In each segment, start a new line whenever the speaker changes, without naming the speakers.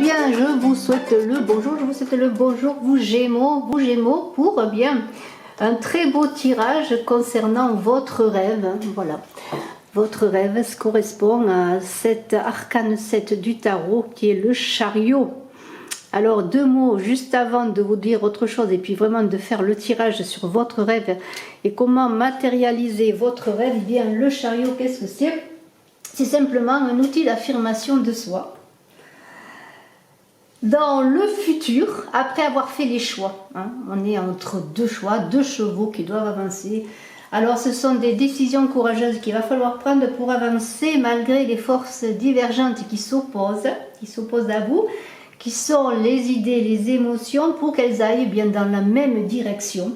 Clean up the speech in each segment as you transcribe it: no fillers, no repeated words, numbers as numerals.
bien, je vous souhaite le bonjour, vous Gémeaux, pour bien un très beau tirage concernant votre rêve. Voilà, votre rêve correspond à cet arcane 7 du tarot qui est le chariot. Alors deux mots juste avant de vous dire autre chose et puis vraiment de faire le tirage sur votre rêve et comment matérialiser votre rêve. Eh bien, le chariot, qu'est-ce que c'est? C'est simplement un outil d'affirmation de soi dans le futur, après avoir fait les choix. On est entre deux choix, deux chevaux qui doivent avancer. Alors ce sont des décisions courageuses qu'il va falloir prendre pour avancer malgré les forces divergentes qui s'opposent à vous, qui sont les idées, les émotions, pour qu'elles aillent bien dans la même direction.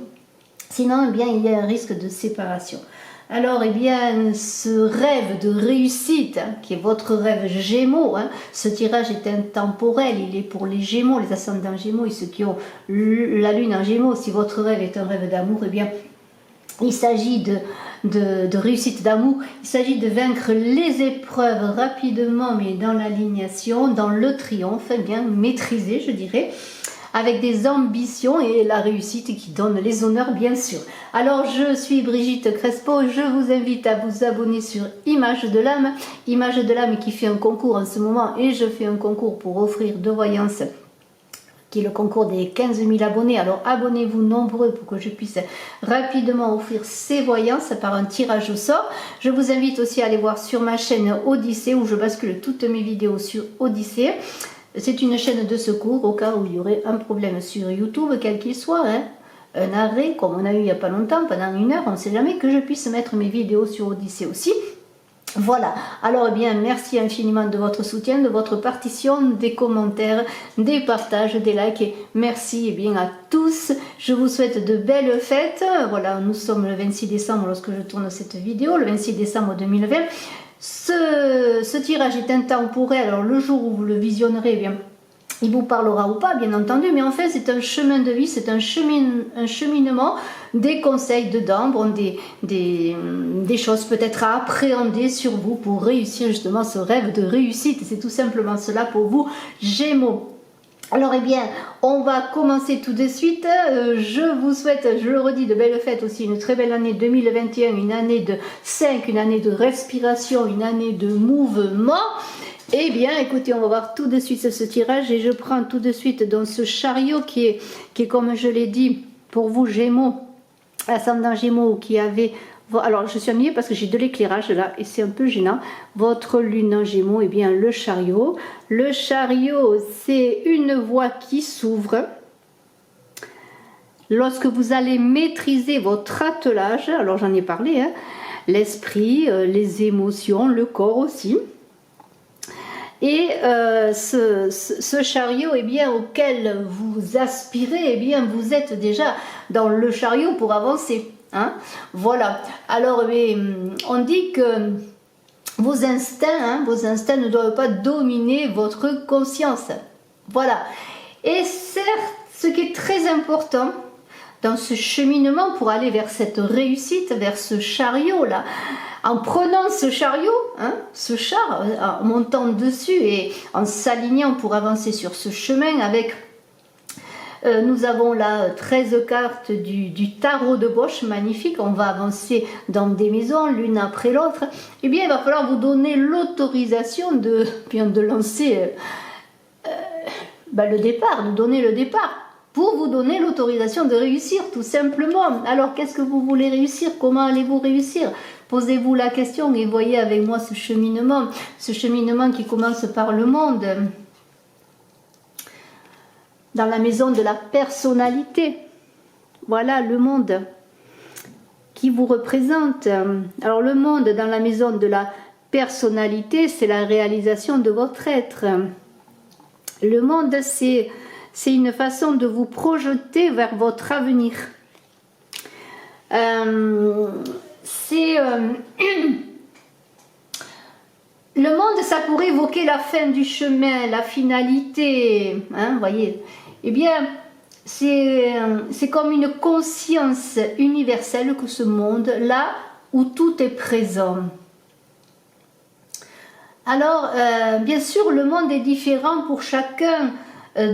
Sinon, eh bien, il y a un risque de séparation. Alors, eh bien, ce rêve de réussite, qui est votre rêve Gémeaux, ce tirage est intemporel, il est pour les Gémeaux, les ascendants Gémeaux et ceux qui ont la lune en Gémeaux. Si votre rêve est un rêve d'amour, eh bien, il s'agit de réussite d'amour, il s'agit de vaincre les épreuves rapidement, mais dans l'alignation, dans le triomphe, eh bien maîtrisé, je dirais, avec des ambitions et la réussite qui donne les honneurs, bien sûr. Alors, je suis Brigitte Crespo, je vous invite à vous abonner sur Image de l'âme qui fait un concours en ce moment, et je fais un concours pour offrir de voyance, qui est le concours des 15 000 abonnés. Alors abonnez-vous nombreux pour que je puisse rapidement offrir ces voyances par un tirage au sort. Je vous invite aussi à aller voir sur ma chaîne Odyssée, où je bascule toutes mes vidéos sur Odyssée. C'est une chaîne de secours au cas où il y aurait un problème sur YouTube, quel qu'il soit, un arrêt comme on a eu il n'y a pas longtemps, pendant 1 heure, on ne sait jamais, que je puisse mettre mes vidéos sur Odyssée aussi. Voilà, alors eh bien merci infiniment de votre soutien, de votre partition, des commentaires, des partages, des likes, et merci bien à tous. Je vous souhaite de belles fêtes. Voilà, nous sommes le 26 décembre lorsque je tourne cette vidéo, le 26 décembre 2020. Ce tirage est intemporel, alors le jour où vous le visionnerez, eh bien, il vous parlera ou pas, bien entendu, mais en fait c'est un chemin de vie, c'est un cheminement, des conseils dedans, bon, des choses peut-être à appréhender sur vous pour réussir justement ce rêve de réussite. C'est tout simplement cela pour vous, Gémeaux. Alors eh bien, on va commencer tout de suite. Je vous souhaite, je le redis, de belles fêtes aussi, une très belle année 2021, une année de 5, une année de respiration, une année de mouvement. Eh bien, écoutez, on va voir tout de suite ce tirage et je prends tout de suite dans ce chariot qui est comme je l'ai dit, pour vous Gémeaux, ascendant Gémeaux, qui avait... Alors, je suis ennuyée parce que j'ai de l'éclairage là et c'est un peu gênant. Votre lune en Gémeaux, eh bien, le chariot. Le chariot, c'est une voie qui s'ouvre. Lorsque vous allez maîtriser votre attelage, alors j'en ai parlé, l'esprit, les émotions, le corps aussi. Et ce chariot, eh bien, auquel vous aspirez, eh bien, vous êtes déjà dans le chariot pour avancer. Voilà. Alors, on dit que vos instincts ne doivent pas dominer votre conscience. Voilà. Et certes, ce qui est très important dans ce cheminement pour aller vers cette réussite, vers ce chariot-là, en prenant ce chariot, ce char, en montant dessus et en s'alignant pour avancer sur ce chemin avec... nous avons là 13 cartes du tarot de Bosch, magnifique. On va avancer dans des maisons, l'une après l'autre. Eh bien, il va falloir vous donner l'autorisation de lancer le départ, de donner le départ, pour vous donner l'autorisation de réussir, tout simplement. Alors, qu'est-ce que vous voulez réussir? Comment allez-vous réussir? Posez-vous la question et voyez avec moi ce cheminement qui commence par le monde, dans la maison de la personnalité. Voilà le monde qui vous représente. Alors le monde dans la maison de la personnalité, c'est la réalisation de votre être. Le monde, c'est une façon de vous projeter vers votre avenir. Le monde, ça pourrait évoquer la fin du chemin, la finalité, voyez. Eh bien, c'est comme une conscience universelle que ce monde, là où tout est présent. Alors, bien sûr, le monde est différent pour chacun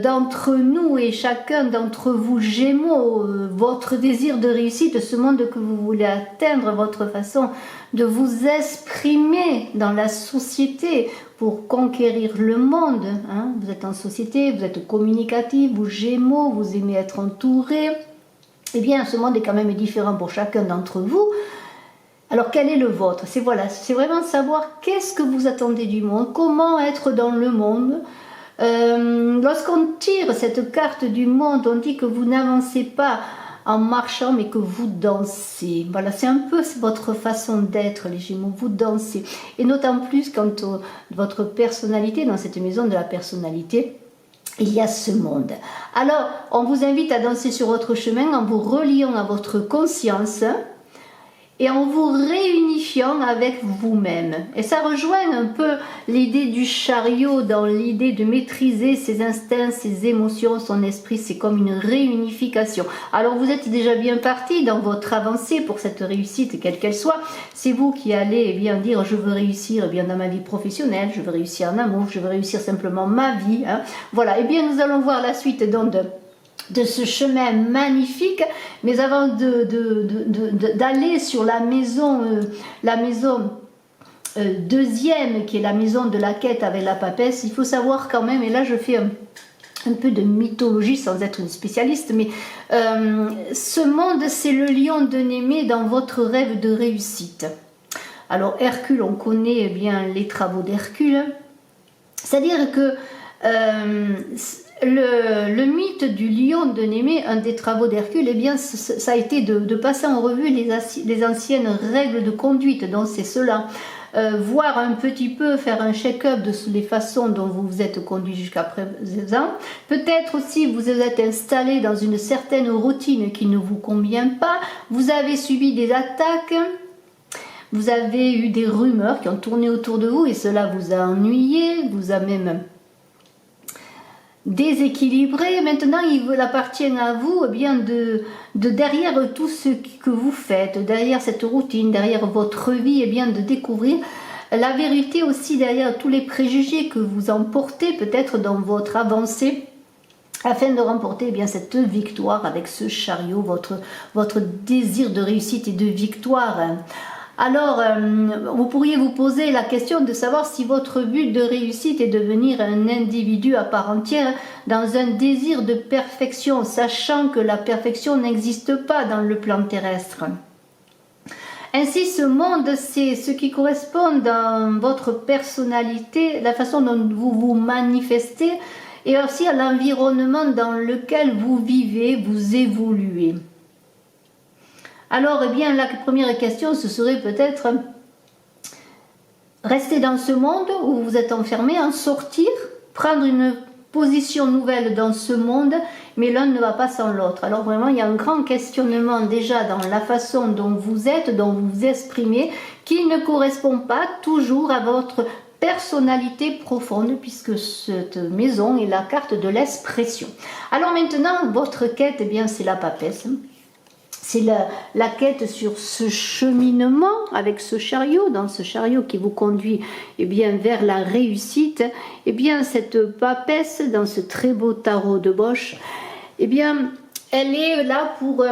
d'entre nous et chacun d'entre vous Gémeaux. Votre désir de réussite, ce monde que vous voulez atteindre, votre façon de vous exprimer dans la société pour conquérir le monde. Hein. Vous êtes en société, vous êtes communicatif, vous Gémeaux, vous aimez être entouré. Eh bien, ce monde est quand même différent pour chacun d'entre vous. Alors, quel est le vôtre? C'est voilà, c'est vraiment savoir qu'est-ce que vous attendez du monde, comment être dans le monde. Lorsqu'on tire cette carte du monde, on dit que vous n'avancez pas en marchant, mais que vous dansez. Voilà, c'est un peu votre façon d'être, les Gémeaux, vous dansez. Et d'autant plus quand votre personnalité, dans cette maison de la personnalité, il y a ce monde. Alors, on vous invite à danser sur votre chemin en vous reliant à votre conscience et en vous réunifiant avec vous-même. Et ça rejoint un peu l'idée du chariot dans l'idée de maîtriser ses instincts, ses émotions, son esprit. C'est comme une réunification. Alors vous êtes déjà bien parti dans votre avancée pour cette réussite, quelle qu'elle soit. C'est vous qui allez bien dire je veux réussir bien dans ma vie professionnelle, je veux réussir en amour, je veux réussir simplement ma vie. Hein. Voilà, et bien nous allons voir la suite donc de ce chemin magnifique, mais avant d'aller sur la maison deuxième, qui est la maison de la quête avec la papesse, il faut savoir quand même, et là je fais un peu de mythologie sans être une spécialiste, mais ce monde c'est le lion de Némée dans votre rêve de réussite. Alors Hercule, on connaît bien les travaux d'Hercule, c'est-à-dire que le mythe du lion de Némée, un des travaux d'Hercule, eh bien, ça a été de passer en revue les anciennes règles de conduite. Donc c'est cela, voir un petit peu, faire un check-up de les façons dont vous vous êtes conduit jusqu'à présent. Peut-être aussi vous êtes installé dans une certaine routine qui ne vous convient pas. Vous avez subi des attaques. Vous avez eu des rumeurs qui ont tourné autour de vous et cela vous a ennuyé, vous a même déséquilibré. Maintenant, il appartient à vous eh bien, de derrière tout ce que vous faites, derrière cette routine, derrière votre vie, eh bien, de découvrir la vérité aussi derrière tous les préjugés que vous emportez peut-être dans votre avancée, afin de remporter eh bien, cette victoire avec ce chariot, votre désir de réussite et de victoire. Alors, vous pourriez vous poser la question de savoir si votre but de réussite est de devenir un individu à part entière dans un désir de perfection, sachant que la perfection n'existe pas dans le plan terrestre. Ainsi, ce monde, c'est ce qui correspond dans votre personnalité, la façon dont vous vous manifestez et aussi à l'environnement dans lequel vous vivez, vous évoluez. Alors, eh bien, la première question, ce serait peut-être rester dans ce monde où vous êtes enfermé, en sortir, prendre une position nouvelle dans ce monde, mais l'un ne va pas sans l'autre. Alors vraiment, il y a un grand questionnement déjà dans la façon dont vous êtes, dont vous vous exprimez, qui ne correspond pas toujours à votre personnalité profonde, puisque cette maison est la carte de l'expression. Alors maintenant, votre quête, eh bien, c'est la papesse. C'est la quête sur ce cheminement avec ce chariot, dans ce chariot qui vous conduit eh bien, vers la réussite. Eh bien, cette papesse, dans ce très beau tarot de Bosch, eh bien, elle est là pour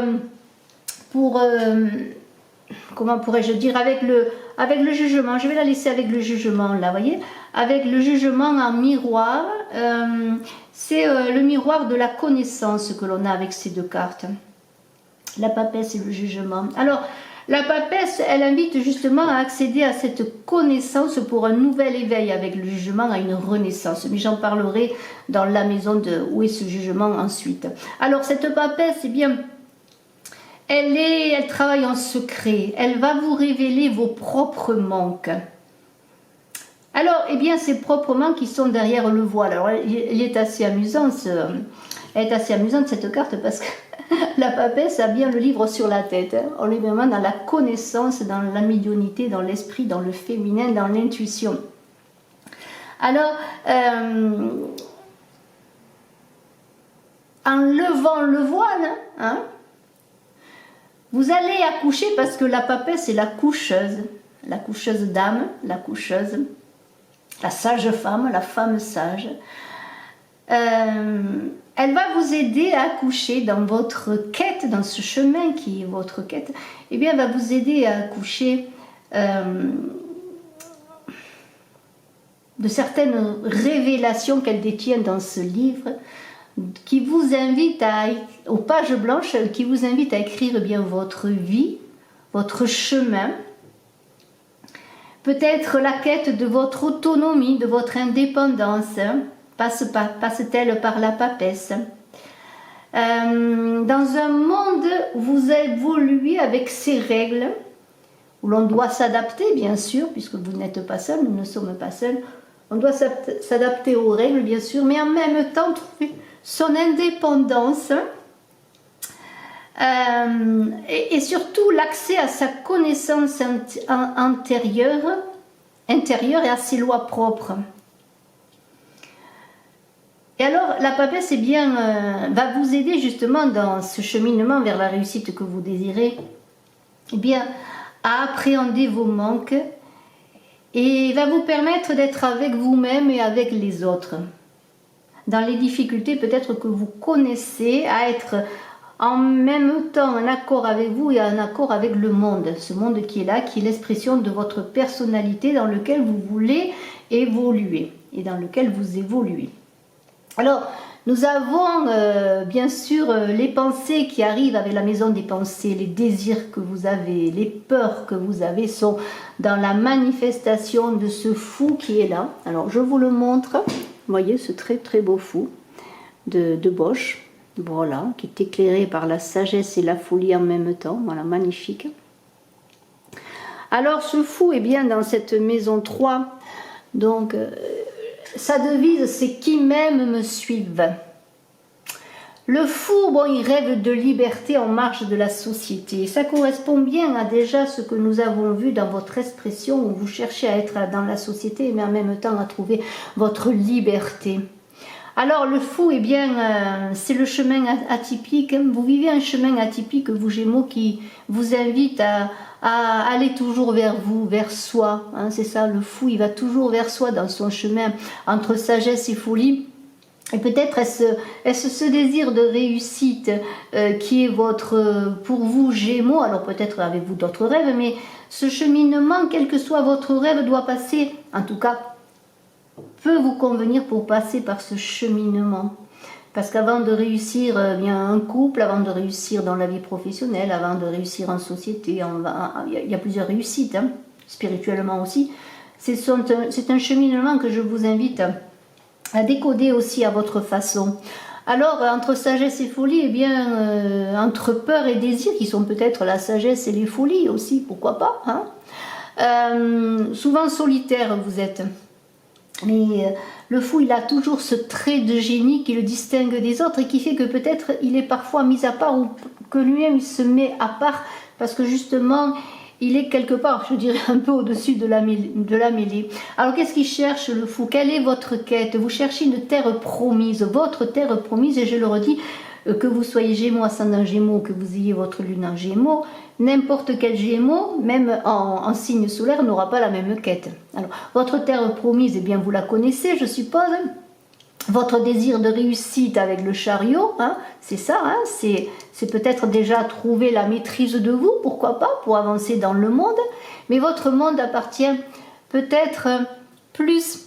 comment pourrais-je dire, avec le jugement. Je vais la laisser avec le jugement, là, vous voyez, avec le jugement en miroir. C'est le miroir de la connaissance que l'on a avec ces deux cartes. La papesse et le jugement. Alors, la papesse, elle invite justement à accéder à cette connaissance pour un nouvel éveil avec le jugement, à une renaissance. Mais j'en parlerai dans la maison de où est ce jugement ensuite. Alors, cette papesse, eh bien, elle travaille en secret. Elle va vous révéler vos propres manques. Alors, eh bien, ces propres manques qui sont derrière le voile. Alors, elle est assez amusante, cette carte, parce que la papesse a bien le livre sur la tête. Hein. On est vraiment dans la connaissance, dans la médiumnité, dans l'esprit, dans le féminin, dans l'intuition. Alors, en levant le voile, hein, vous allez accoucher parce que la papesse est la coucheuse d'âme, la coucheuse. la sage femme, la femme sage. Elle va vous aider à accoucher dans votre quête, dans ce chemin qui est votre quête. Eh bien, elle va vous aider à accoucher de certaines révélations qu'elle détient dans ce livre, qui vous invite aux pages blanches, qui vous invite à écrire bien votre vie, votre chemin, peut-être la quête de votre autonomie, de votre indépendance, passe-t-elle par la papesse. Dans un monde où vous évoluez avec ses règles, où l'on doit s'adapter bien sûr, puisque vous n'êtes pas seul, nous ne sommes pas seuls, on doit s'adapter aux règles bien sûr, mais en même temps trouver son indépendance et surtout l'accès à sa connaissance intérieure et à ses lois propres. Et alors la papesse va vous aider justement dans ce cheminement vers la réussite que vous désirez, à appréhender vos manques et va vous permettre d'être avec vous-même et avec les autres. Dans les difficultés peut-être que vous connaissez, à être en même temps en accord avec vous et en accord avec le monde. Ce monde qui est là, qui est l'expression de votre personnalité dans lequel vous voulez évoluer et dans lequel vous évoluez. Alors, nous avons bien sûr les pensées qui arrivent avec la maison des pensées, les désirs que vous avez, les peurs que vous avez sont dans la manifestation de ce fou qui est là. Alors, je vous le montre. Vous voyez ce très très beau fou de Bosch, voilà, qui est éclairé par la sagesse et la folie en même temps. Voilà, magnifique. Alors, ce fou est bien dans cette maison 3. Donc, sa devise, c'est « Qui m'aime me suive ». Le fou, bon, il rêve de liberté en marge de la société. Ça correspond bien à déjà ce que nous avons vu dans votre expression où vous cherchez à être dans la société, mais en même temps à trouver votre liberté. Alors, le fou, c'est le chemin atypique. Vous vivez un chemin atypique, vous Gémeaux, qui vous invite à aller toujours vers vous, vers soi. Hein, c'est ça, le fou, il va toujours vers soi dans son chemin entre sagesse et folie. Et peut-être est-ce ce désir de réussite qui est pour vous Gémeaux, alors peut-être avez-vous d'autres rêves, mais ce cheminement, quel que soit votre rêve, doit passer, en tout cas, peut vous convenir pour passer par ce cheminement. Parce qu'avant de réussir un couple, avant de réussir dans la vie professionnelle, avant de réussir en société, il y a plusieurs réussites, hein, spirituellement aussi. C'est un cheminement que je vous invite à décoder aussi à votre façon. Alors, entre sagesse et folie, entre peur et désir, qui sont peut-être la sagesse et les folies aussi, pourquoi pas, hein, souvent solitaire vous êtes. Mais le fou, il a toujours ce trait de génie qui le distingue des autres et qui fait que peut-être il est parfois mis à part ou que lui-même il se met à part parce que justement il est quelque part, je dirais, un peu au-dessus de la mêlée. Alors qu'est-ce qu'il cherche le fou? Quelle est votre quête? Vous cherchez une terre promise, votre terre promise, et je le redis, que vous soyez Gémeaux, ascendant Gémeaux, que vous ayez votre lune en Gémeaux, n'importe quel Gémeaux, même en signe solaire, n'aura pas la même quête. Alors, votre terre promise, vous la connaissez, je suppose. Votre désir de réussite avec le chariot, hein, c'est ça, hein, c'est peut-être déjà trouver la maîtrise de vous, pourquoi pas, pour avancer dans le monde. Mais votre monde appartient peut-être plus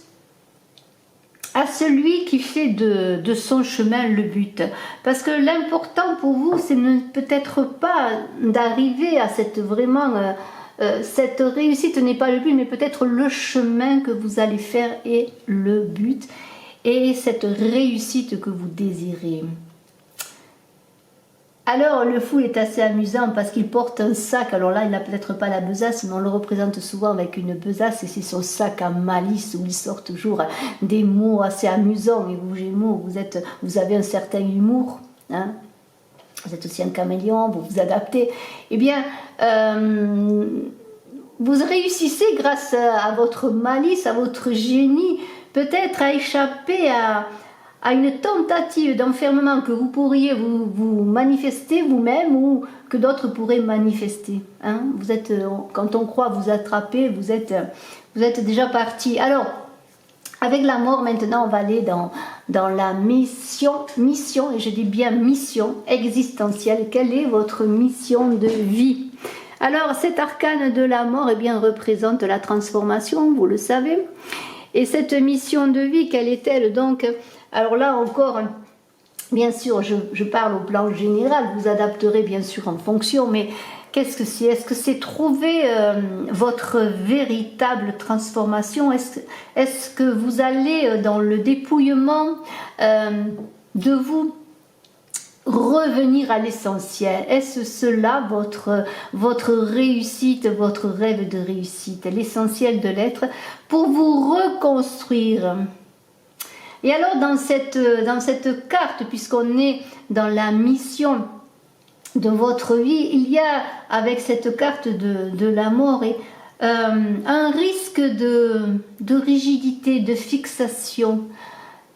à celui qui fait de son chemin le but. Parce que l'important pour vous, c'est peut-être pas d'arriver à cette réussite n'est pas le but, mais peut-être le chemin que vous allez faire est le but. Et cette réussite que vous désirez. Alors le fou est assez amusant parce qu'il porte un sac. Alors là il n'a peut-être pas la besace, mais on le représente souvent avec une besace et c'est son sac à malice où il sort toujours des mots assez amusants. Et vous Gémeaux, vous avez un certain humour, hein, vous êtes aussi un caméléon, vous vous adaptez. Vous réussissez grâce à votre malice, à votre génie, peut-être à échapper à une tentative d'enfermement que vous pourriez vous manifester vous-même ou que d'autres pourraient manifester. Hein, quand on croit vous attraper, vous êtes déjà parti. Alors, Avec la mort, maintenant, on va aller dans la mission, et je dis bien mission existentielle. Quelle est votre mission de vie? Alors, cet arcane de la mort, eh bien, représente la transformation, vous le savez. Et cette mission de vie, quelle est-elle donc? Alors là encore, bien sûr, je parle au plan général, vous adapterez bien sûr en fonction, mais qu'est-ce que c'est? Est-ce que c'est trouver votre véritable transformation? Est-ce que vous allez dans le dépouillement de vous, revenir à l'essentiel? Est-ce cela votre réussite, votre rêve de réussite, l'essentiel de l'être, pour vous reconstruire? Et alors dans cette carte, puisqu'on est dans la mission de votre vie, il y a avec cette carte de la mort un risque de rigidité, de fixation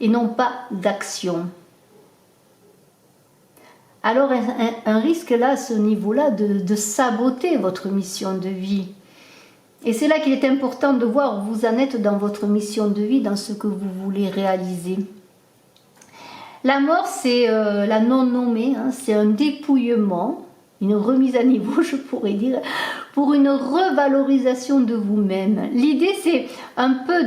et non pas d'action. Alors un risque là, à ce niveau-là, de saboter votre mission de vie. Et c'est là qu'il est important de voir où vous en êtes dans votre mission de vie, dans ce que vous voulez réaliser. La mort, c'est la non-nommée, hein, c'est un dépouillement, une remise à niveau, je pourrais dire, pour une revalorisation de vous-même. L'idée, c'est un peu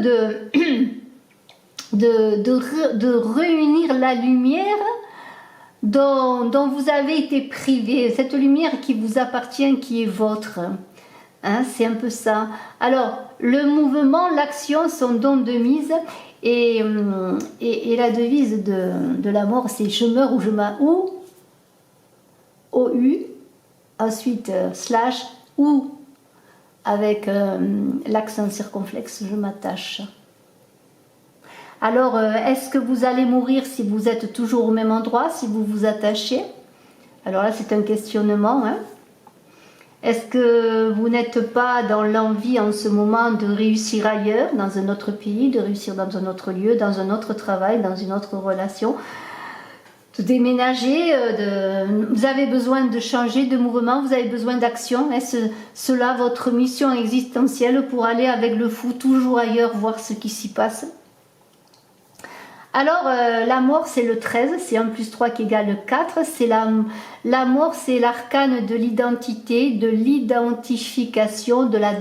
de réunir la lumière dont vous avez été privé, cette lumière qui vous appartient, qui est votre. Hein, c'est un peu ça. Alors, le mouvement, l'action sont donc de mise, et la devise de la mort, c'est je meurs ou je m'ou, O-U, ensuite slash, ou, avec l'accent circonflexe, je m'attache. Alors, est-ce que vous allez mourir si vous êtes toujours au même endroit, si vous vous attachez? Alors là, c'est un questionnement. Hein. Est-ce que vous n'êtes pas dans l'envie en ce moment de réussir ailleurs, dans un autre pays, de réussir dans un autre lieu, dans un autre travail, dans une autre relation, de déménager, vous avez besoin de changer de mouvement, vous avez besoin d'action? Est-ce cela votre mission existentielle pour aller avec le fou toujours ailleurs, voir ce qui s'y passe? Alors, la mort, c'est le 13, c'est 1 plus 3 qui égale 4. La mort, c'est l'arcane de l'identité, de l'identification, de la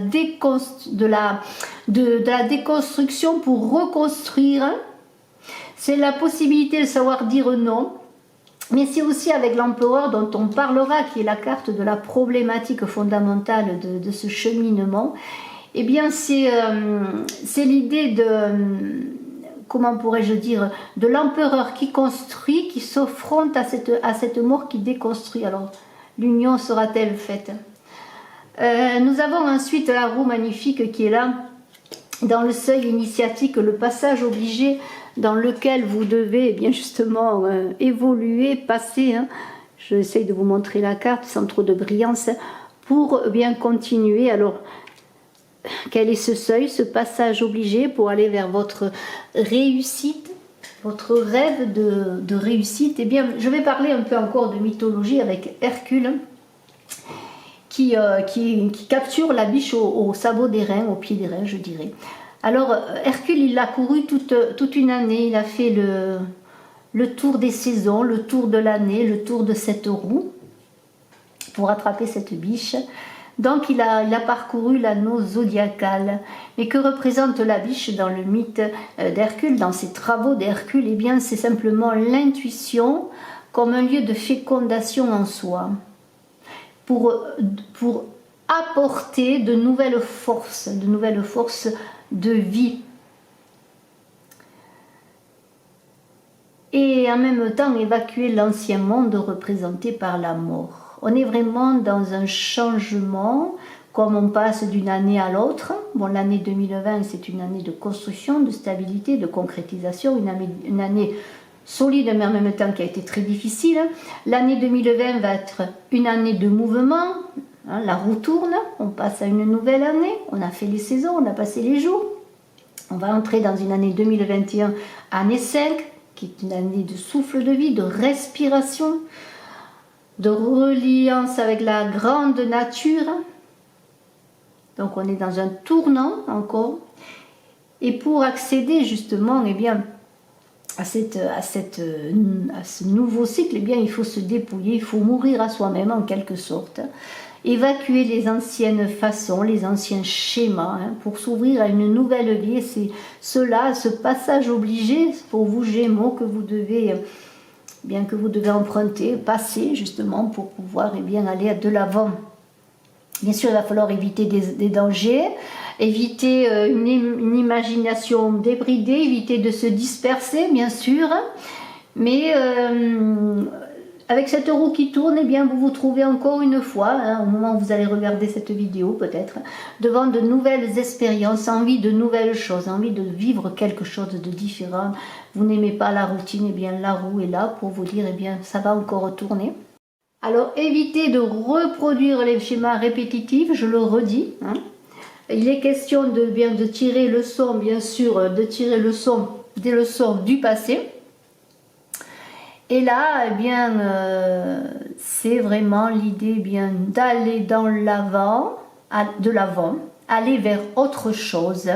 déconstruction pour reconstruire. C'est la possibilité de savoir dire non. Mais c'est aussi avec l'empereur dont on parlera, qui est la carte de la problématique fondamentale de ce cheminement. Eh bien, c'est l'idée comment pourrais-je dire, de l'empereur qui construit, qui s'affronte à cette mort qui déconstruit. Alors, l'union sera-t-elle faite? Nous avons ensuite la roue magnifique qui est là, dans le seuil initiatique, le passage obligé dans lequel vous devez eh bien justement évoluer, passer. Hein. J'essaye de vous montrer la carte sans trop de brillance pour bien continuer. Alors, quel est ce seuil, ce passage obligé pour aller vers votre réussite, votre rêve de réussite? Eh bien, je vais parler un peu encore de mythologie avec Hercule, qui capture la biche au sabot des reins, au pied des reins, je dirais. Alors, Hercule, il a couru toute une année, il a fait le tour des saisons, le tour de l'année, le tour de cette roue, pour attraper cette biche. Donc il a parcouru l'anneau zodiacal. Mais que représente la biche dans le mythe d'Hercule, dans ses travaux d'Hercule? Eh bien, c'est simplement l'intuition comme un lieu de fécondation en soi, pour apporter de nouvelles forces de vie. Et en même temps évacuer l'ancien monde représenté par la mort. On est vraiment dans un changement, comme on passe d'une année à l'autre. Bon, l'année 2020, c'est une année de construction, de stabilité, de concrétisation, une année solide, mais en même temps qui a été très difficile. L'année 2020 va être une année de mouvement, hein, la roue tourne, on passe à une nouvelle année, on a fait les saisons, on a passé les jours. On va entrer dans une année 2021, année 5, qui est une année de souffle de vie, de respiration, de reliance avec la grande nature. Donc on est dans un tournant encore. Et pour accéder justement eh bien, à ce nouveau cycle, eh bien, il faut se dépouiller, il faut mourir à soi-même en quelque sorte, évacuer les anciennes façons, les anciens schémas, pour s'ouvrir à une nouvelle vie. Et c'est cela, ce passage obligé pour vous Gémeaux que vous devez, emprunter, passer justement pour pouvoir aller de l'avant. Bien sûr, il va falloir éviter des dangers, éviter une imagination débridée, éviter de se disperser, bien sûr. Mais avec cette roue qui tourne, eh bien, vous vous trouvez encore une fois, au moment où vous allez regarder cette vidéo peut-être, devant de nouvelles expériences, envie de nouvelles choses, envie de vivre quelque chose de différent. Vous n'aimez pas la routine, eh bien, la roue est là pour vous dire, eh bien, ça va encore tourner. Alors, évitez de reproduire les schémas répétitifs, je le redis. Il est question de tirer leçon, bien sûr, de tirer des leçons du passé. Et là, eh bien, c'est vraiment l'idée d'aller de l'avant, aller vers autre chose.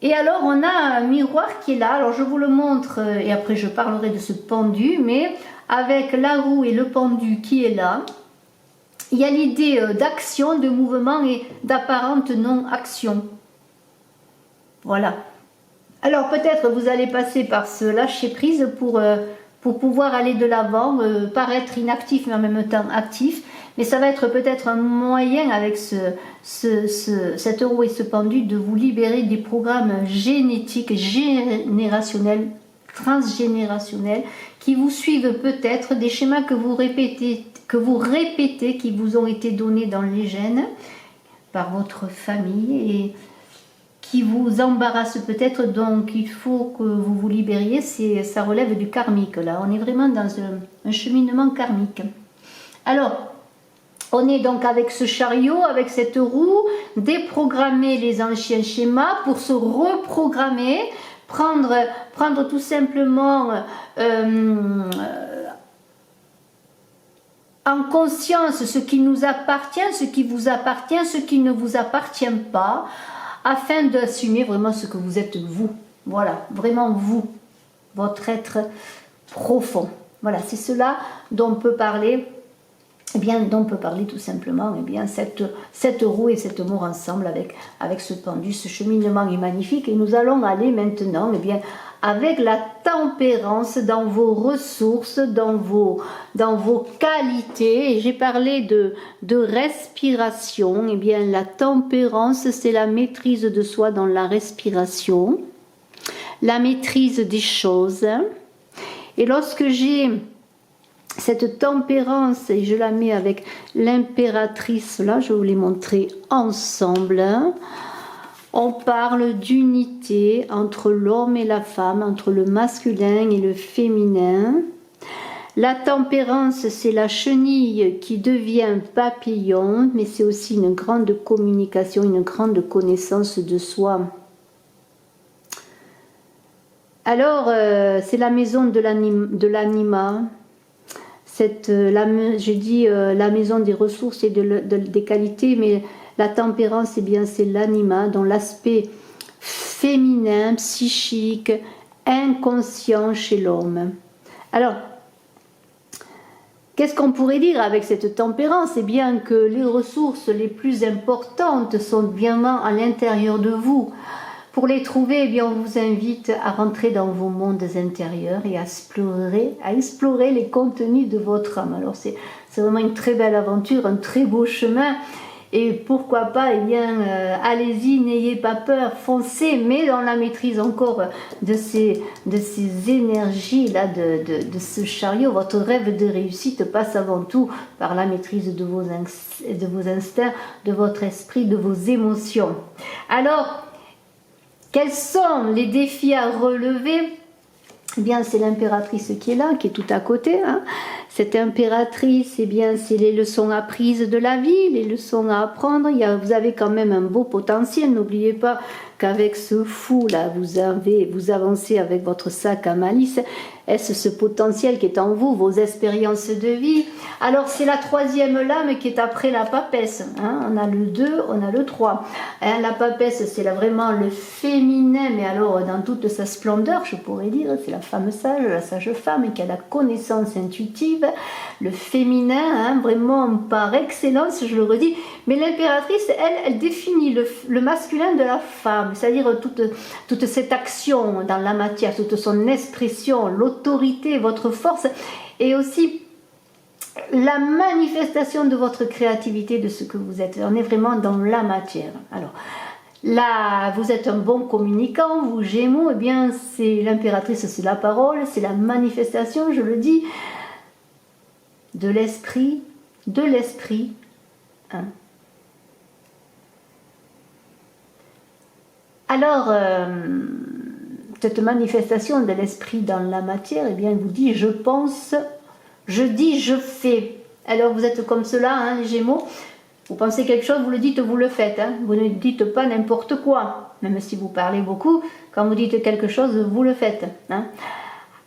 Et alors, on a un miroir qui est là. Alors, je vous le montre et après, je parlerai de ce pendu, mais avec la roue et le pendu qui est là, il y a l'idée d'action, de mouvement et d'apparente non-action. Voilà. Alors peut-être vous allez passer par ce lâcher-prise pour pouvoir aller de l'avant, paraître inactif mais en même temps actif. Mais ça va être peut-être un moyen avec cette roue et ce pendu de vous libérer des programmes génétiques, générationnels, transgénérationnels, qui vous suivent peut-être, des schémas que vous répétez, qui vous ont été donnés dans les gènes par votre famille et qui vous embarrassent peut-être, donc il faut que vous vous libériez. Ça relève du karmique là, on est vraiment dans un cheminement karmique. Alors, on est donc avec ce chariot, avec cette roue, déprogrammer les anciens schémas pour se reprogrammer, prendre tout simplement en conscience ce qui nous appartient, ce qui vous appartient, ce qui ne vous appartient pas, afin d'assumer vraiment ce que vous êtes vous. Voilà, vraiment vous, votre être profond. Voilà, c'est cela dont on peut parler. Eh bien, dont on peut parler tout simplement, eh bien, cette roue et cette mort ensemble avec ce pendu. Ce cheminement est magnifique et nous allons aller maintenant, eh bien, avec la tempérance dans vos ressources, dans vos qualités. Et j'ai parlé de respiration. Eh bien, la tempérance, c'est la maîtrise de soi dans la respiration, la maîtrise des choses. Et lorsque j'ai cette tempérance, et je la mets avec l'impératrice, là, je vais vous les montrer ensemble. On parle d'unité entre l'homme et la femme, entre le masculin et le féminin. La tempérance, c'est la chenille qui devient papillon, mais c'est aussi une grande communication, une grande connaissance de soi. Alors, c'est la maison de l'anima. J'ai dit la maison des ressources et des qualités, mais la tempérance, eh bien, c'est l'anima, dans l'aspect féminin, psychique, inconscient chez l'homme. Alors, qu'est-ce qu'on pourrait dire avec cette tempérance? Eh bien, que les ressources les plus importantes sont bien à l'intérieur de vous. Pour les trouver, eh bien, on vous invite à rentrer dans vos mondes intérieurs et à explorer les contenus de votre âme. Alors, c'est vraiment une très belle aventure, un très beau chemin. Et pourquoi pas, eh bien, allez-y, n'ayez pas peur, foncez, mais dans la maîtrise encore de ces énergies-là, de ce chariot. Votre rêve de réussite passe avant tout par la maîtrise de vos instincts, de votre esprit, de vos émotions. Alors, quels sont les défis à relever? Eh bien, c'est l'impératrice qui est là, qui est tout à côté. Cette impératrice, eh bien, c'est les leçons apprises de la vie, les leçons à apprendre. Vous avez quand même un beau potentiel. N'oubliez pas qu'avec ce fou là, vous avancez avec votre sac à malice. Est-ce ce potentiel qui est en vous, vos expériences de vie? Alors c'est la troisième lame qui est après la papesse. Hein. On a le 2, on a le 3. Hein, la papesse, c'est vraiment le féminin, mais alors dans toute sa splendeur, je pourrais dire. C'est la femme sage, la sage femme qui a la connaissance intuitive. Le féminin, hein, vraiment par excellence, je le redis. Mais l'impératrice, elle définit le masculin de la femme, c'est-à-dire toute cette action dans la matière, toute son expression, l'autorité, votre force, et aussi la manifestation de votre créativité, de ce que vous êtes. On est vraiment dans la matière. Alors, là, vous êtes un bon communicant, vous Gémeaux, eh bien, c'est l'impératrice, c'est la parole, c'est la manifestation, je le dis, de l'esprit, hein. Alors, cette manifestation de l'esprit dans la matière, eh bien, il vous dit, je pense, je dis, je fais. Alors, vous êtes comme cela, hein, les Gémeaux. Vous pensez quelque chose, vous le dites, vous le faites. Hein. Vous ne dites pas n'importe quoi. Même si vous parlez beaucoup, quand vous dites quelque chose, vous le faites. Hein.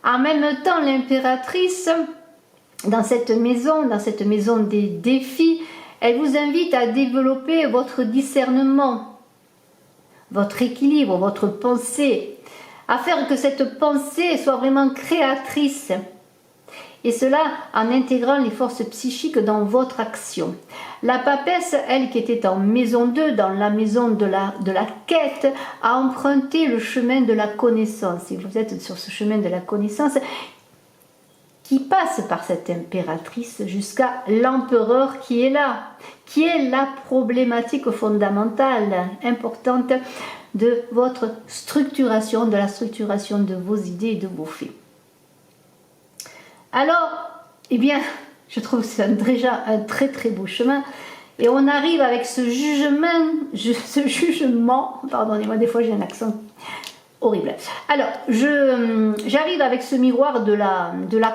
En même temps, l'impératrice, dans cette maison des défis, elle vous invite à développer votre discernement, votre équilibre, votre pensée, à faire que cette pensée soit vraiment créatrice. Et cela en intégrant les forces psychiques dans votre action. La papesse, elle qui était en maison 2, dans la maison de la quête, a emprunté le chemin de la connaissance. Et vous êtes sur ce chemin de la connaissance qui passe par cette impératrice jusqu'à l'empereur qui est là, qui est la problématique fondamentale, importante de votre structuration, de la structuration de vos idées et de vos faits. Alors, eh bien, je trouve que c'est déjà un très très beau chemin. Et on arrive avec ce jugement, pardonnez-moi, des fois j'ai un accent horrible. Alors, j'arrive avec ce miroir de la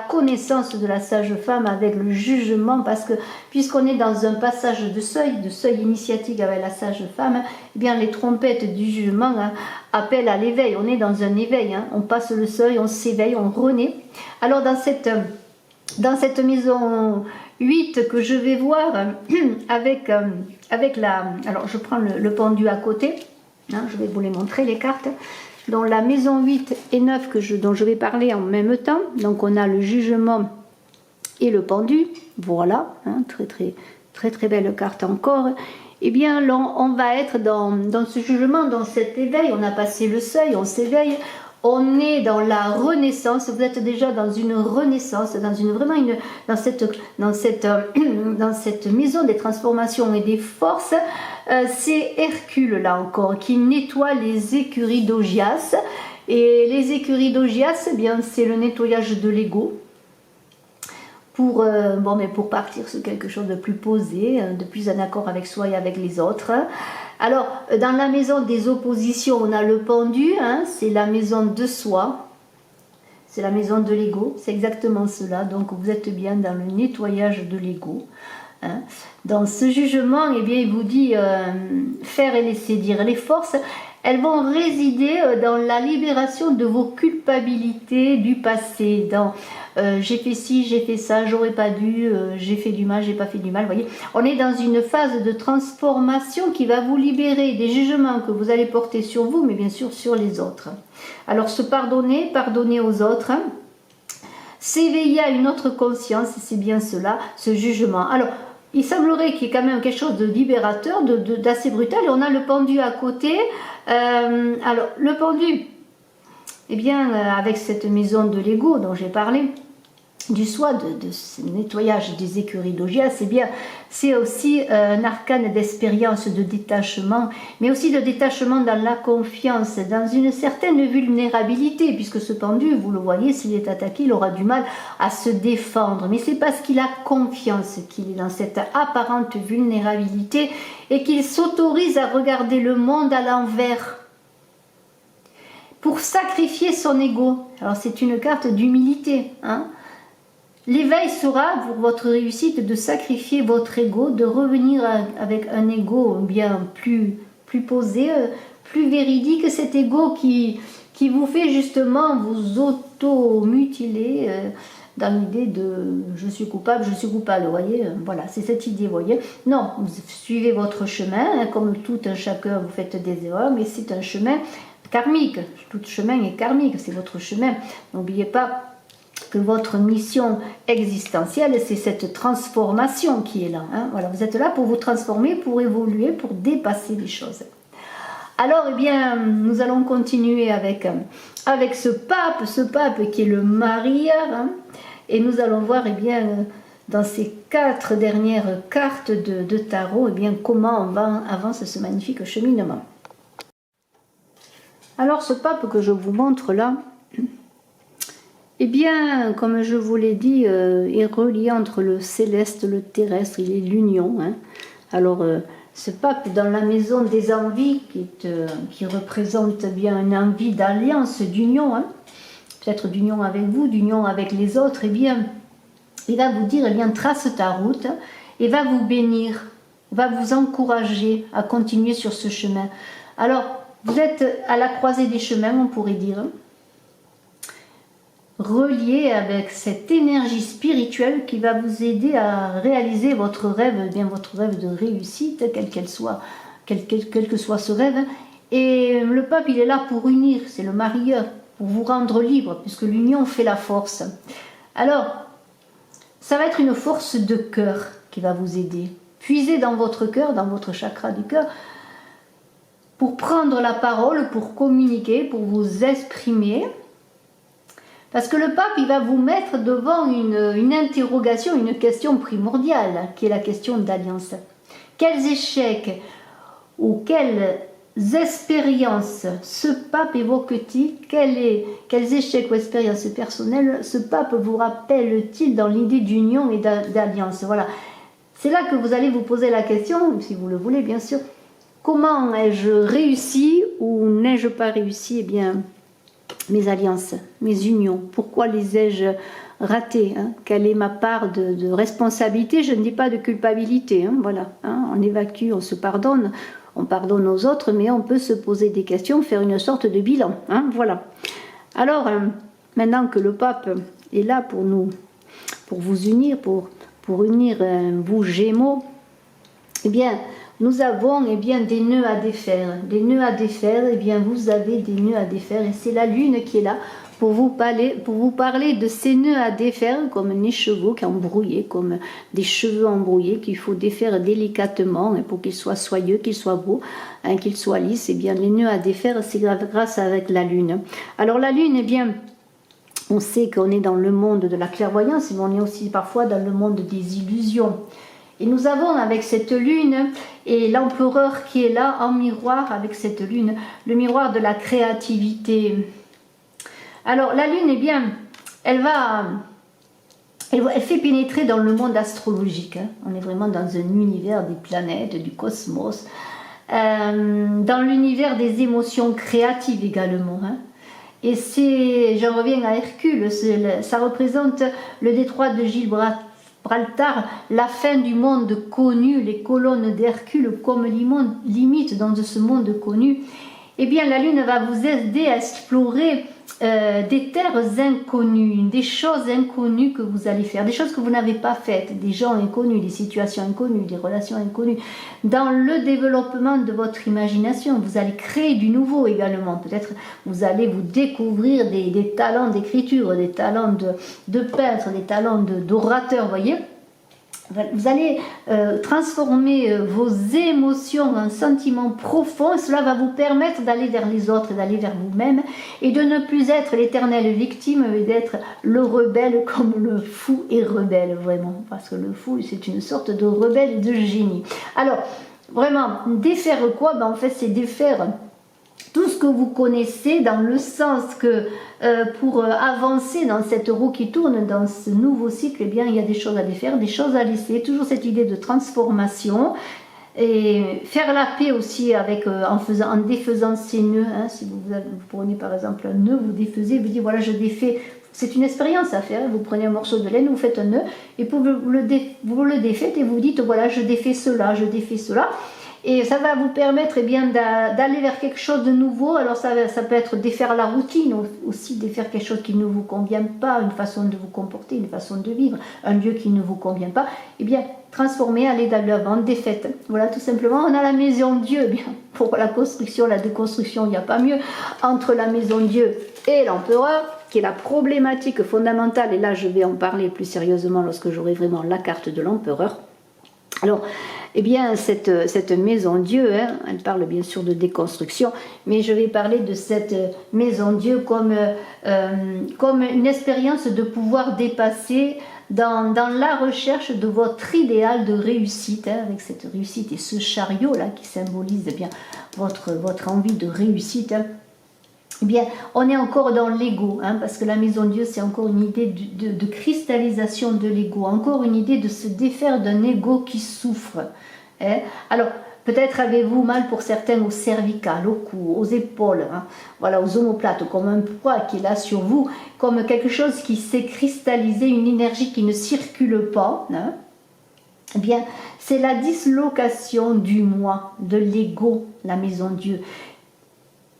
connaissance de la sage femme avec le jugement, parce que puisqu'on est dans un passage de seuil initiatique avec la sage femme, eh bien les trompettes du jugement hein, appellent à l'éveil. On est dans un éveil, hein, on passe le seuil, on s'éveille, on renaît. Alors dans cette maison 8 que je vais voir avec la... Alors je prends le pendu à côté, hein, je vais vous les montrer les cartes. Dans la maison 8 et 9 dont je vais parler en même temps, donc on a le jugement et le pendu, voilà, hein, très belle carte encore. Eh bien, on va être dans ce jugement, dans cet éveil, on a passé le seuil, on s'éveille, on est dans la renaissance, vous êtes déjà dans une renaissance, dans cette maison des transformations et des forces. C'est Hercule là encore qui nettoie les écuries d'Augias, et les écuries d'Augias, eh bien c'est le nettoyage de l'ego pour partir sur quelque chose de plus posé, de plus en accord avec soi et avec les autres. Alors dans la maison des oppositions, on a le pendu, hein, c'est la maison de soi, c'est la maison de l'ego, c'est exactement cela. Donc vous êtes bien dans le nettoyage de l'ego. Hein. Dans ce jugement, eh bien, il vous dit faire et laisser dire. Les forces, elles vont résider dans la libération de vos culpabilités du passé, dans j'ai fait ci, j'ai fait ça, j'aurais pas dû, j'ai fait du mal, j'ai pas fait du mal. Vous voyez, on est dans une phase de transformation qui va vous libérer des jugements que vous allez porter sur vous, mais bien sûr sur les autres. Alors se pardonner aux autres, hein, s'éveiller à une autre conscience, c'est bien cela, ce jugement. Alors, il semblerait qu'il y ait quand même quelque chose de libérateur, d'assez brutal, et on a le pendu à côté. Alors, le pendu, eh bien, avec cette maison de l'ego dont j'ai parlé, du soi, de ce nettoyage des écuries d'Augias, eh bien, c'est aussi un arcane d'expérience, de détachement, mais aussi de détachement dans la confiance, dans une certaine vulnérabilité, puisque ce pendu, vous le voyez, s'il est attaqué, il aura du mal à se défendre, mais c'est parce qu'il a confiance qu'il est dans cette apparente vulnérabilité et qu'il s'autorise à regarder le monde à l'envers pour sacrifier son ego. Alors c'est une carte d'humilité, hein. L'éveil sera pour votre réussite de sacrifier votre ego, de revenir avec un ego bien plus posé, plus véridique, cet ego qui qui vous fait justement vous auto-mutiler dans l'idée de je suis coupable, vous voyez, voilà, c'est cette idée, vous voyez. Non, vous suivez votre chemin, hein, comme tout un chacun, vous faites des erreurs, mais c'est un chemin karmique, tout chemin est karmique, c'est votre chemin. N'oubliez pas que votre mission existentielle, c'est cette transformation qui est là. Hein. Voilà, vous êtes là pour vous transformer, pour évoluer, pour dépasser les choses. Alors, eh bien, nous allons continuer avec ce pape qui est le marieur, hein, et nous allons voir, eh bien, dans ces 4 dernières cartes de tarot, eh bien, comment avance ce magnifique cheminement. Alors, ce pape que je vous montre là, eh bien, comme je vous l'ai dit, est relié entre le céleste et le terrestre, il est l'union. Hein. Alors, ce pape dans la maison des envies, qui représente bien une envie d'alliance, d'union, hein, peut-être d'union avec vous, d'union avec les autres, eh bien, il va vous dire, eh bien, trace ta route, hein, et va vous bénir, va vous encourager à continuer sur ce chemin. Alors, vous êtes à la croisée des chemins, on pourrait dire, hein, relié avec cette énergie spirituelle qui va vous aider à réaliser votre rêve, bien votre rêve de réussite, quel que soit ce rêve. Et le pape, il est là pour unir, c'est le marieur, pour vous rendre libre, puisque l'union fait la force. Alors, ça va être une force de cœur qui va vous aider. Puisez dans votre cœur, dans votre chakra du cœur, pour prendre la parole, pour communiquer, pour vous exprimer. Parce que le pape, il va vous mettre devant une interrogation, une question primordiale, qui est la question d'alliance. Quels échecs ou quelles expériences ce pape évoque-t-il? Quels échecs ou expériences personnelles ce pape vous rappelle-t-il dans l'idée d'union et d'alliance? Voilà. C'est là que vous allez vous poser la question, si vous le voulez bien sûr, comment ai-je réussi ou n'ai-je pas réussi? Eh bien, mes alliances, mes unions, pourquoi les ai-je ratées, hein? Quelle est ma part de responsabilité? Je ne dis pas de culpabilité, hein, voilà, hein, on évacue, on se pardonne, on pardonne aux autres, mais on peut se poser des questions, faire une sorte de bilan, hein, voilà. Alors, maintenant que le pape est là pour vous unir, pour unir vous Gémeaux, eh bien, nous avons eh bien, des nœuds à défaire. Des nœuds à défaire, eh bien, vous avez des nœuds à défaire. Et c'est la lune qui est là pour vous parler de ces nœuds à défaire, comme des chevaux qui sont embrouillés, comme des cheveux embrouillés qu'il faut défaire délicatement pour qu'ils soient soyeux, qu'ils soient beaux, hein, qu'ils soient lisses. Eh bien, les nœuds à défaire, c'est grâce avec la lune. Alors la lune, eh bien, on sait qu'on est dans le monde de la clairvoyance, mais on est aussi parfois dans le monde des illusions. Et nous avons avec cette lune et l'empereur qui est là en miroir avec cette lune, le miroir de la créativité. Alors la lune, eh bien, elle fait pénétrer dans le monde astrologique. Hein. On est vraiment dans un univers des planètes, du cosmos, dans l'univers des émotions créatives également. Hein. Et j'en reviens à Hercule, ça représente le détroit de Gibraltar, la fin du monde connu, les colonnes d'Hercule comme limite dans ce monde connu. Eh bien, la lune va vous aider à explorer des terres inconnues, des choses inconnues que vous allez faire, des choses que vous n'avez pas faites, des gens inconnus, des situations inconnues, des relations inconnues. Dans le développement de votre imagination, vous allez créer du nouveau également. Peut-être vous allez vous découvrir des talents d'écriture, des talents de peintre, des talents d'orateur, voyez. Vous allez transformer vos émotions en sentiments profonds et cela va vous permettre d'aller vers les autres, d'aller vers vous-même et de ne plus être l'éternelle victime mais d'être le rebelle comme le fou est rebelle vraiment. Parce que le fou c'est une sorte de rebelle et de génie. Alors vraiment, défaire quoi? En fait c'est défaire tout ce que vous connaissez dans le sens que pour avancer dans cette roue qui tourne, dans ce nouveau cycle, eh bien, il y a des choses à défaire, des choses à laisser, toujours cette idée de transformation et faire la paix aussi avec, en défaisant ces nœuds. Hein, si vous prenez par exemple un nœud, vous défaisez, vous dites voilà je défais, c'est une expérience à faire, vous prenez un morceau de laine, vous faites un nœud et vous le défaites et vous dites voilà je défais cela, je défais cela. Et ça va vous permettre eh bien, d'aller vers quelque chose de nouveau. Alors ça peut être défaire la routine, aussi défaire quelque chose qui ne vous convient pas, une façon de vous comporter, une façon de vivre, un lieu qui ne vous convient pas. Eh bien, transformer, aller dans l'avant, défaite. Voilà, tout simplement, on a la maison Dieu. Eh bien, pour la construction, la déconstruction, il n'y a pas mieux. Entre la maison Dieu et l'empereur, qui est la problématique fondamentale, et là je vais en parler plus sérieusement lorsque j'aurai vraiment la carte de l'empereur. Alors, eh bien, cette maison Dieu, hein, elle parle bien sûr de déconstruction, mais je vais parler de cette maison Dieu comme une expérience de pouvoir dépasser dans la recherche de votre idéal de réussite, hein, avec cette réussite et ce chariot-là qui symbolise eh bien, votre envie de réussite. Hein. Eh bien, on est encore dans l'ego, hein, parce que la maison Dieu, c'est encore une idée de cristallisation de l'ego, encore une idée de se défaire d'un ego qui souffre. Hein. Alors, peut-être avez-vous mal pour certains au cervical, au cou, aux épaules, hein, voilà, aux omoplates, comme un poids qui est là sur vous, comme quelque chose qui s'est cristallisé, une énergie qui ne circule pas. Hein. Eh bien, c'est la dislocation du moi, de l'ego, la maison Dieu,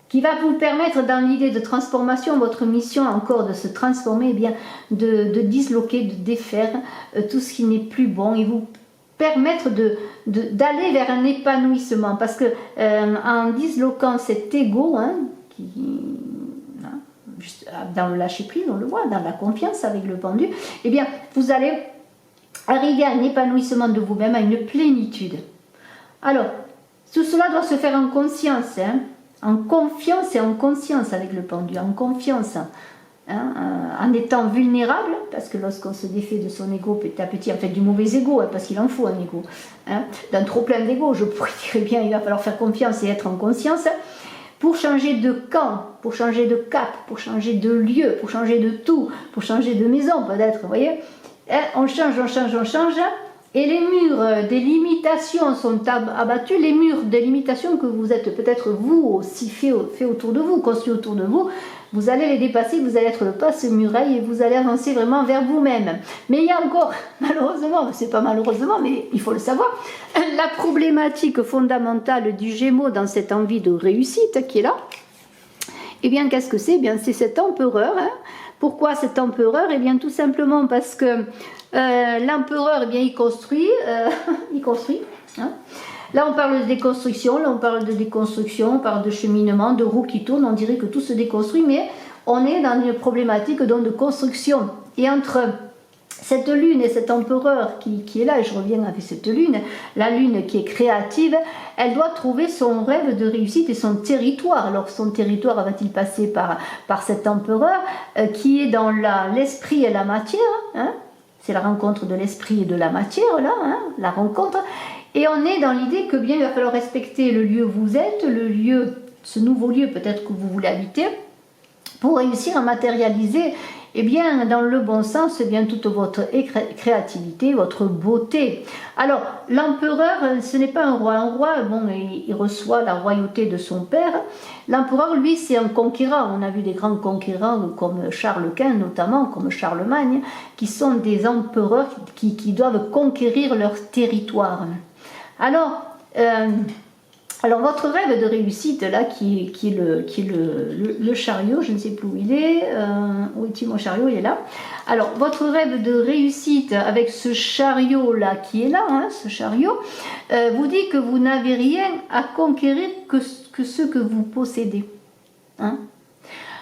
qui va vous permettre dans l'idée de transformation, votre mission encore de se transformer, eh bien, de disloquer, de défaire tout ce qui n'est plus bon et vous permettre d'aller vers un épanouissement. Parce que en disloquant cet ego, hein, juste dans le lâcher prise, on le voit, dans la confiance avec le pendu, eh bien, vous allez arriver à un épanouissement de vous-même, à une plénitude. Alors, tout cela doit se faire en conscience, hein, en confiance et en conscience avec le pendu, en confiance, hein, en étant vulnérable, parce que lorsqu'on se défait de son ego petit à petit, en fait du mauvais ego, hein, parce qu'il en faut un ego, hein, d'un trop plein d'ego, je pourrais dire bien, il va falloir faire confiance et être en conscience, pour changer de camp, pour changer de cap, pour changer de lieu, pour changer de tout, pour changer de maison peut-être, vous voyez, hein, on change, et les murs des limitations sont abattus, les murs des limitations que vous êtes peut-être vous aussi fait autour de vous, construit autour de vous, vous allez les dépasser, vous allez être le passe-muraille et vous allez avancer vraiment vers vous-même. Mais il y a encore, malheureusement, c'est pas malheureusement, mais il faut le savoir, la problématique fondamentale du Gémeaux dans cette envie de réussite qui est là. Eh bien, qu'est-ce que c'est? Eh bien, c'est cet empereur. Hein. Pourquoi cet empereur? Eh bien, tout simplement parce que l'empereur, eh bien, il construit. Hein. Là, on parle de déconstruction, là, on parle de déconstruction, on parle de cheminement, de roues qui tournent, on dirait que tout se déconstruit, mais on est dans une problématique donc, de construction. Et entre cette lune et cet empereur qui est là, et je reviens avec cette lune, la lune qui est créative, elle doit trouver son rêve de réussite et son territoire. Alors son territoire va-t-il passer par cet empereur qui est dans l'esprit et la matière, hein, c'est la rencontre de l'esprit et de la matière, là, hein, la rencontre. Et on est dans l'idée que bien il va falloir respecter le lieu où vous êtes, le lieu, ce nouveau lieu peut-être que vous voulez habiter, pour réussir à matérialiser, eh bien, dans le bon sens, eh bien, toute votre créativité, votre beauté. Alors, l'empereur, ce n'est pas un roi. Un roi, bon, il reçoit la royauté de son père. L'empereur, lui, c'est un conquérant. On a vu des grands conquérants comme Charles Quint, notamment, comme Charlemagne, qui sont des empereurs qui doivent conquérir leur territoire. Alors, votre rêve de réussite, là, qui est le chariot, je ne sais plus où il est, où est-il mon chariot, il est là. Alors, votre rêve de réussite avec ce chariot-là, qui est là, hein, ce chariot, vous dit que vous n'avez rien à conquérir que ce que vous possédez. Hein.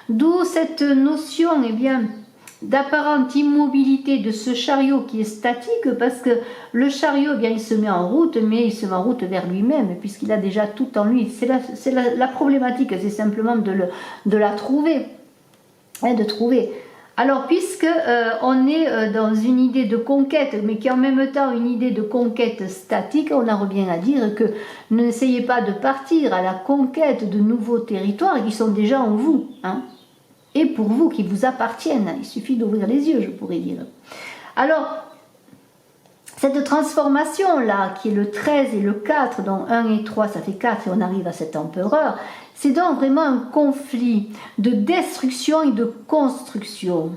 D'où cette notion, eh bien, d'apparente immobilité de ce chariot qui est statique, parce que le chariot, eh bien, il se met en route, mais il se met en route vers lui-même, puisqu'il a déjà tout en lui. C'est la problématique, c'est simplement de la trouver, hein, de trouver. Alors, puisque on est dans une idée de conquête, mais qui est en même temps une idée de conquête statique, on en revient à dire que n'essayez pas de partir à la conquête de nouveaux territoires qui sont déjà en vous, hein, et pour vous, qui vous appartiennent. Il suffit d'ouvrir les yeux, je pourrais dire. Alors, cette transformation-là, qui est le 13 et le 4, donc 1 et 3, ça fait 4, et on arrive à cet empereur, c'est donc vraiment un conflit de destruction et de construction.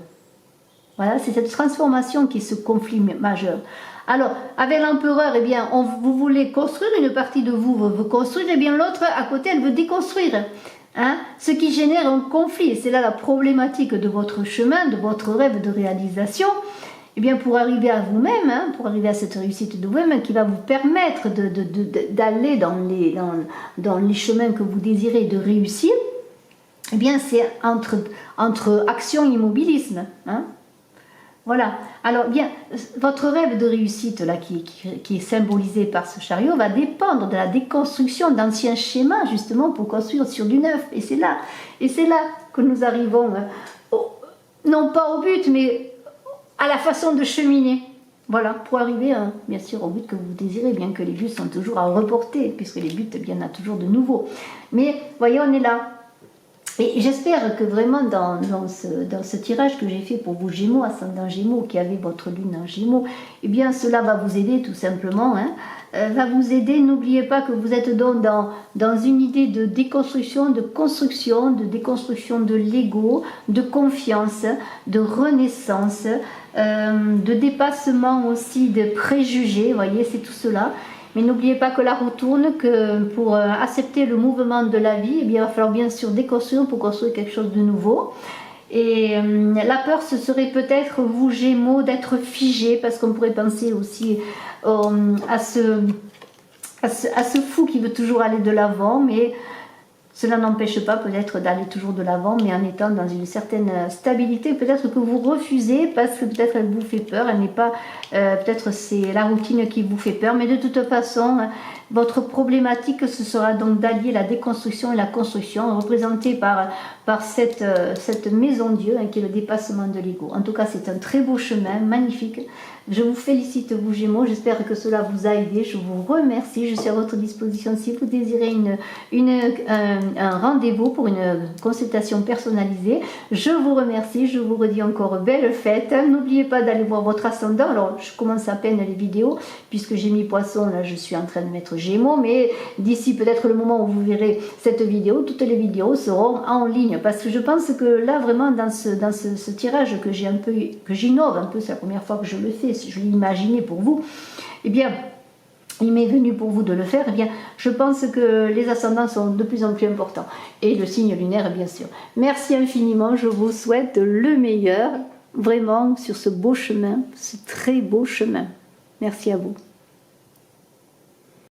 Voilà, c'est cette transformation qui est ce conflit majeur. Alors, avec l'empereur, eh bien, vous voulez construire, une partie de vous veut construire, et bien l'autre, à côté, elle veut déconstruire. Hein, ce qui génère un conflit. C'est là la problématique de votre chemin, de votre rêve de réalisation. Eh bien, pour arriver à vous-même, hein, pour arriver à cette réussite de vous-même, qui va vous permettre d'aller dans les chemins que vous désirez de réussir, eh bien, c'est entre action et immobilisme. Hein. Voilà. Alors, bien, votre rêve de réussite, là, qui est symbolisé par ce chariot, va dépendre de la déconstruction d'anciens schémas, justement, pour construire sur du neuf. Et c'est là que nous arrivons, non pas au but, mais à la façon de cheminer. Voilà, pour arriver, bien sûr, au but que vous désirez, bien que les buts sont toujours à reporter, puisque les buts, bien, il y en a toujours de nouveaux. Mais, voyez, on est là. Et j'espère que vraiment dans ce tirage que j'ai fait pour vous Gémeaux, ascendant Gémeaux, qui avait votre lune en Gémeaux, eh bien cela va vous aider tout simplement, hein, va vous aider. N'oubliez pas que vous êtes donc dans une idée de déconstruction, de construction, de déconstruction de l'ego, de confiance, de renaissance, de dépassement aussi de préjugés, vous voyez, c'est tout cela. Mais n'oubliez pas que la roue tourne, que pour accepter le mouvement de la vie, eh bien, il va falloir bien sûr déconstruire pour construire quelque chose de nouveau. Et la peur, ce serait peut-être, vous Gémeaux, d'être figé, parce qu'on pourrait penser aussi à ce fou qui veut toujours aller de l'avant, mais cela n'empêche pas peut-être d'aller toujours de l'avant, mais en étant dans une certaine stabilité, peut-être que vous refusez parce que peut-être elle vous fait peur, elle n'est pas, peut-être c'est la routine qui vous fait peur, mais de toute façon, votre problématique, ce sera donc d'allier la déconstruction et la construction, représentée par cette maison Dieu, hein, qui est le dépassement de l'ego. En tout cas, c'est un très beau chemin, magnifique. Je vous félicite, vous Gémeaux, j'espère que cela vous a aidé, je vous remercie, je suis à votre disposition si vous désirez un rendez-vous pour une consultation personnalisée. Je vous remercie, je vous redis encore belle fête, n'oubliez pas d'aller voir votre ascendant. Alors je commence à peine les vidéos, puisque j'ai mis Poisson, là je suis en train de mettre Gémeaux, mais d'ici peut-être le moment où vous verrez cette vidéo, toutes les vidéos seront en ligne, parce que je pense que là vraiment dans ce tirage que j'innove un peu, c'est la première fois que je le fais, je l'ai imaginé pour vous, eh bien, il m'est venu pour vous de le faire, eh bien, je pense que les ascendants sont de plus en plus importants. Et le signe lunaire, bien sûr. Merci infiniment, je vous souhaite le meilleur, vraiment, sur ce beau chemin, ce très beau chemin. Merci à vous.